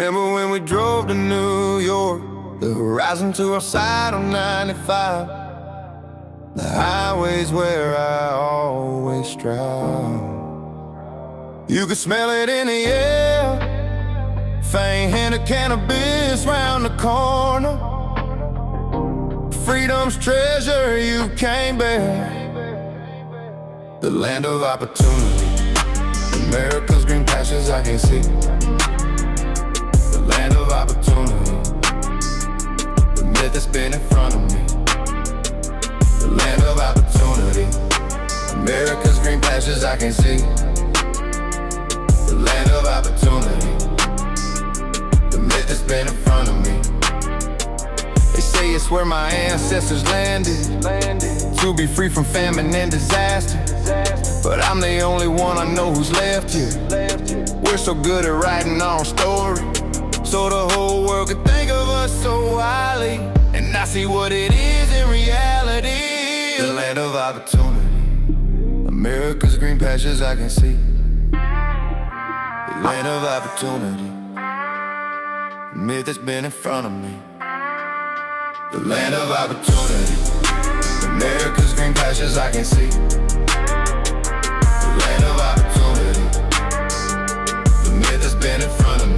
Remember when we drove to New York, the horizon to our side on 95, the highways where I always drive. You could smell it in the air, faint hint of cannabis round the corner. Freedom's treasure you can't bear. The land of opportunity, America's green pastures I can see. The land of opportunity, the myth that's been in front of me. The land of opportunity, America's green pastures I can see. The land of opportunity, the myth that's been in front of me. They say it's where my ancestors landed, to be free from famine and disaster. But I'm the only one I know who's left here. We're so good at writing our own story, so the whole world could think of us so highly. And I see what it is in reality. The land of opportunity, America's green pastures I can see. The land of opportunity, the myth that's been in front of me. The land of opportunity, America's green pastures I can see. The land of opportunity, the myth that's been in front of me.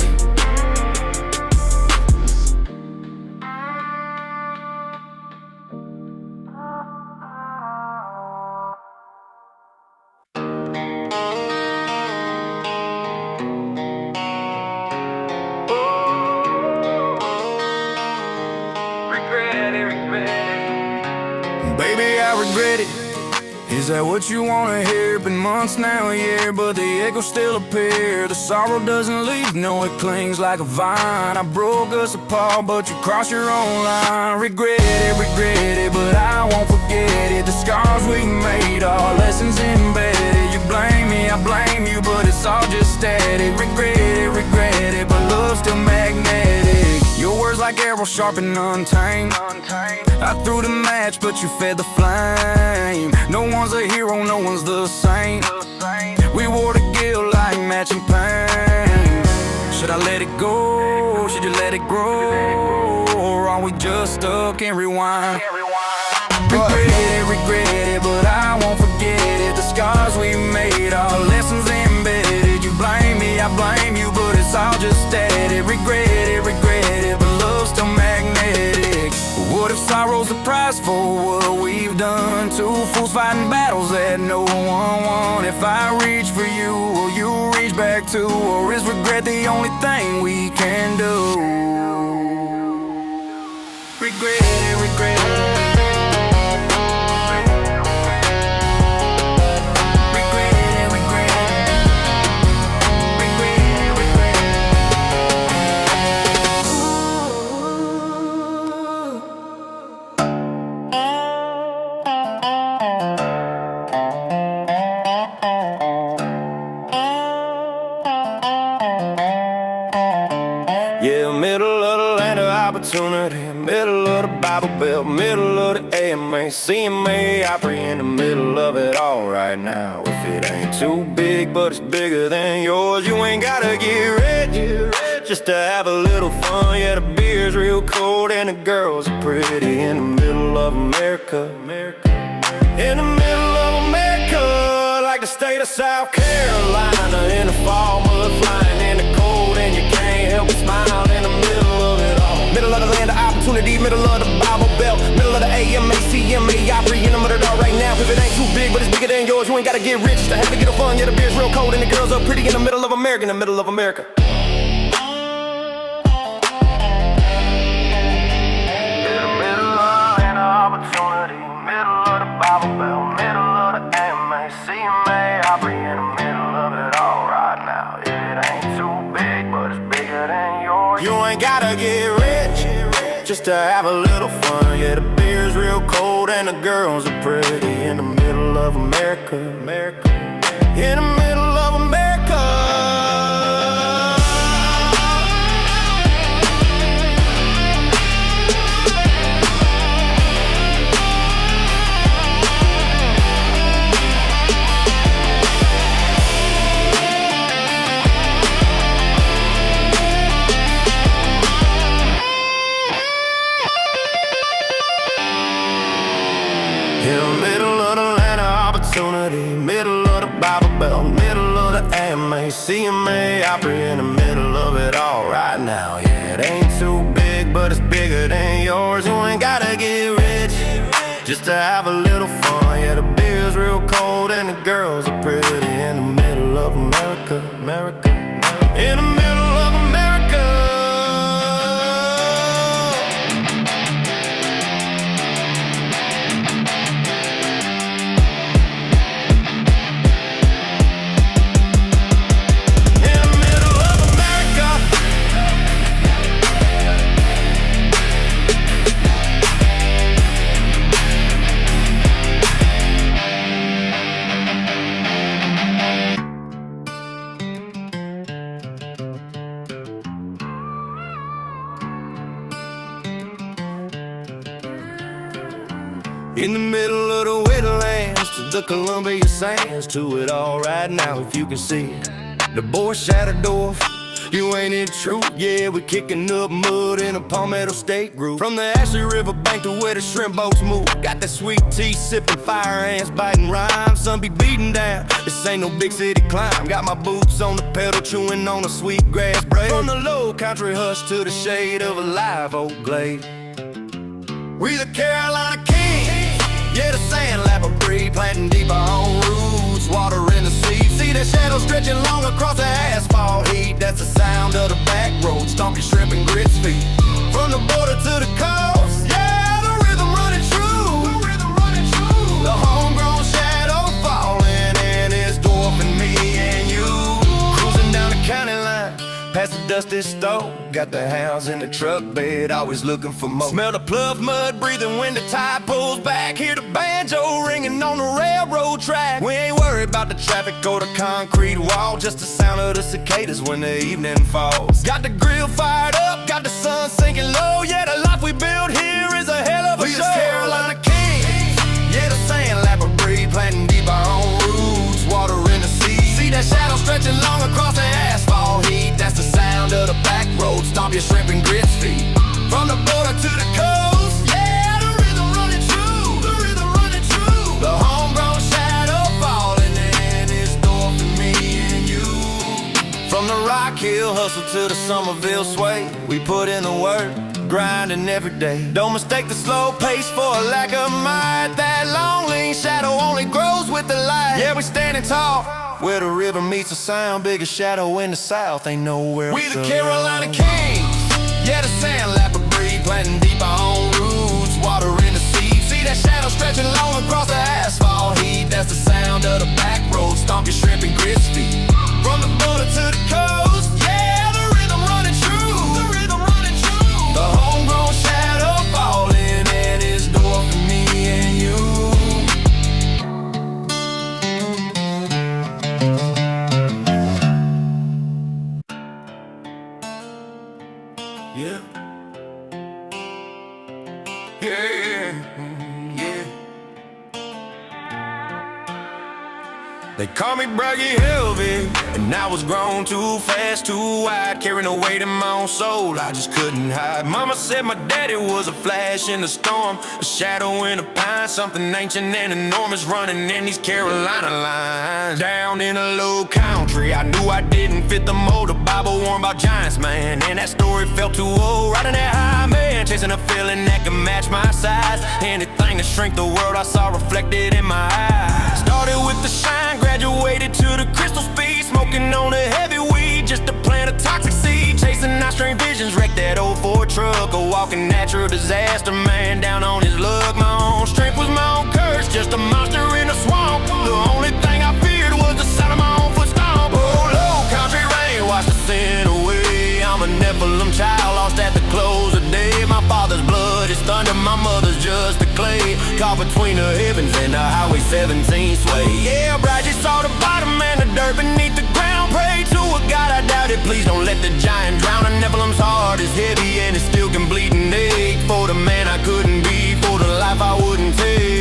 Baby, I regret it. Is that what you wanna hear? Been months now, a year, but the echoes still appear. The sorrow doesn't leave, no, it clings like a vine. I broke us apart, but you crossed your own line. Regret it, but I won't forget it. The scars we made are lessons embedded. You blame me, I blame you, but it's all just static. Regret it, but love's still magnetic. Your words like arrows sharp and untamed. I threw the match, but you fed the flame. No one's a hero, no one's the same. We wore the guilt like matching pain. Should I let it go? Should you let it grow? Or are we just stuck in rewind? Regret it, but I won't forget it. The scars we made are lessons embedded. You blame me, I blame you, but it's all just static. Regret it, but love's still magnetic. What if sorrow's the price for what we've done? Two fools fighting battles that no one won. If I reach for you, will you reach back too? Or is regret the only thing we can do? Regret it. Yeah, middle of the land of opportunity, middle of the Bible Belt, middle of the AMA, CMA, Opry in the middle of it all right now. If it ain't too big, but it's bigger than yours, you ain't gotta get rich just to have a little fun. Yeah, the beer's real cold and the girls are pretty in the middle of America. In the middle of America, like the state of South Carolina. In the fall, mud flying in the cold, and you can't help but smile in the middle of it all. Middle of the land of opportunity, middle of the Bible Belt, middle of the AMA, CMA, Opry in the middle of it all right now. If it ain't too big, but it's bigger than yours, you ain't gotta get rich to have to get a fun. Yeah, the beer's real cold and the girls are pretty in the middle of America. In the middle of America. Opportunity, middle of the Bible Belt, middle of the AMA, CMA, Opry in the middle of it all right now. If it ain't too big, but it's bigger than yours, you ain't gotta get rich just to have a little fun. Yeah, the beer's real cold and the girls are pretty in the middle of America. In the middle of America. CMA Opry in the middle of it all right now. Yeah, it ain't too big, but it's bigger than yours. You ain't gotta get rich just to have a little fun. Yeah, the beer's real cold and the girls are pretty. In the middle of America, America, in the middle of America. In the middle of the Wetlands to the Columbia Sands, to it all right now if you can see it. The boy Shatterdorf, you ain't it true? Yeah, we're kicking up mud in a Palmetto State groove. From the Ashley River bank to where the shrimp boats move. Got that sweet tea sipping, fire ants biting rhymes. Sun be beating down, this ain't no big city climb. Got my boots on the pedal, chewing on a sweet grass blade. From the low country hush to the shade of a live oak glade. We the Carolina Kings, yeah, the sandlapper breed, planting deep our own roots, watering the seeds. See that shadow stretching long across the asphalt heat. That's the sound of the back road, stomp your shrimp and grits feet. From the border to the coast, yeah, the rhythm running true. The rhythm running true. The homegrown shadow falling, and it's dwarfing me and you. Cruising down the county line, past the dusty stove. Got the hounds in the truck bed, always looking for more. Smell the pluff mud breathing when the tide pulls back. Hear the banjo ringing on the railroad track. We ain't worried about the traffic or the concrete wall, just the sound of the cicadas when the evening falls. Got the grill fired up, got the sun sinking low. Yeah, the life we built here is a hell of a show. We the Carolina Kings, yeah, the sandlapper breed, planting deep our own roots, watering the seeds. See that shadow stretching long across the asphalt heat. That's the sound of the back road, stomp your shrimp and grits feet. From the border to the coast, yeah, the rhythm running true. The rhythm running true. The homegrown shadow falling, and it's dwarfing me and you. From the Rock Hill hustle to the Somerville sway, we put in the work, grinding every day. Don't mistake the slow pace for a lack of might. That long lean shadow only grows with the light. Yeah, we standing tall where the river meets the sound. Biggest shadow in the south, ain't nowhere. We the Carolina Kings, yeah, the sandlapper breed, planting deep our own roots, watering the seeds. See that shadow stretching long across the asphalt heat. That's the sound of the back road, stomp your shrimp and grits feet. From the border to the coast, yeah, the rhythm running true. The rhythm running true. The homegrown shadow falling, and it's dwarfing me and you. Yeah. Yeah. They call me Braggy Helvig, and I was grown too fast, too wide, carrying the weight in my own soul I just couldn't hide. Mama said my daddy was a flash in the storm, a shadow in a pine, something ancient and enormous running in these Carolina lines. Down in a low country, I knew I didn't fit the mold. A Bible warned about giants, man, and that story felt too old. Riding that high, man, chasing a feeling that could match my size. Anything to shrink the world I saw reflected in my eyes. Started with the shine, graduated to the crystal speed, smoking on a heavy weed just to plant a toxic seed. Chasing our strange visions, wrecked that old Ford truck, a walking natural disaster, man, down on his luck. My own strength was my own curse, just a monster in a swamp. The only thing I feared was the sound of my own foot stomp. Oh, low country rain washed the sin away. I'm a Nephilim child, lost at the close of day. My father's blood is thunder, my mother's just a clay. Caught between the heavens and the Highway 17 sway. Yeah, Bridget saw the bottom and the dirt beneath the ground. Pray to a God, I doubt it, please don't let the giant drown. A Nephilim's heart is heavy and it still can bleed and ache. For the man I couldn't be, for the life I wouldn't take.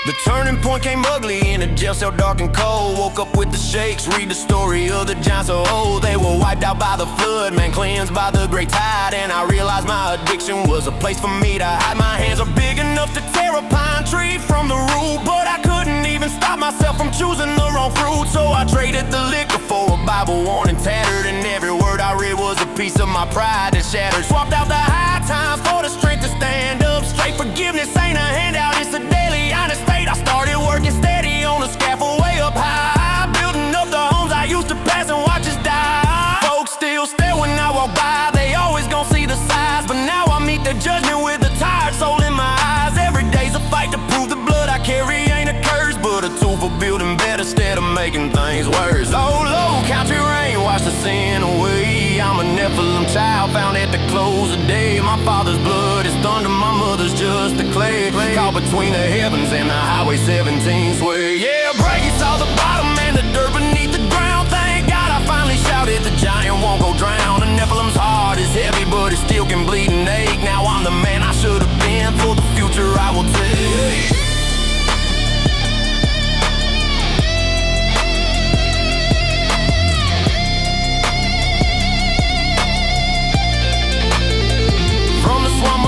The turning point came ugly in a jail cell, dark and cold. Woke up with the shakes, read the story of the giants of old. They were wiped out by the flood, man, cleansed by the great tide. And I realized my addiction was a place for me to hide. My hands are big enough to tear a pine tree from the root, but I couldn't even even stop myself from choosing the wrong fruit. So I traded the liquor for a Bible worn and tattered, and every word I read was a piece of my pride that shattered. Swapped out the high times for the strength to stand up straight. Forgiveness ain't a handout, it's a daily honest state. I started working steady on the scaffold way up high, building up the homes I used to pass and watch us die. Folks still stare when I walk by, they always gon' see the size, but now I meet the judgment with a tired soul in my eyes. Every day's a fight to prove the blood I carry ain't a curse, but a tool for building better instead of making things worse. Oh, low country rain, wash the sin away. I'm a Nephilim child found at the close of day. My father's blood is thunder, my mother's just a clay. Caught between the heavens and the highway 17 sway. Yeah, breaking saw the bottom and the dirt beneath the ground. Thank God I finally shouted, the giant won't go drown. The Nephilim's heart is heavy, but it still can bleed and ache. Now I'm the man I should have been, for the future I will take.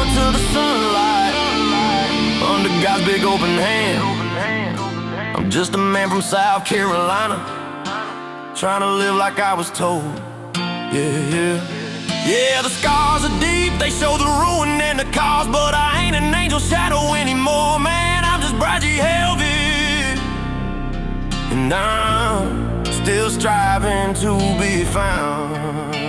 To the sunlight, under God's big open hand. I'm just a man from South Carolina, trying to live like I was told. Yeah, the scars are deep, they show the ruin and the cause, but I ain't an angel shadow anymore, man. I'm just Bridgie Helvig, and I'm still striving to be found.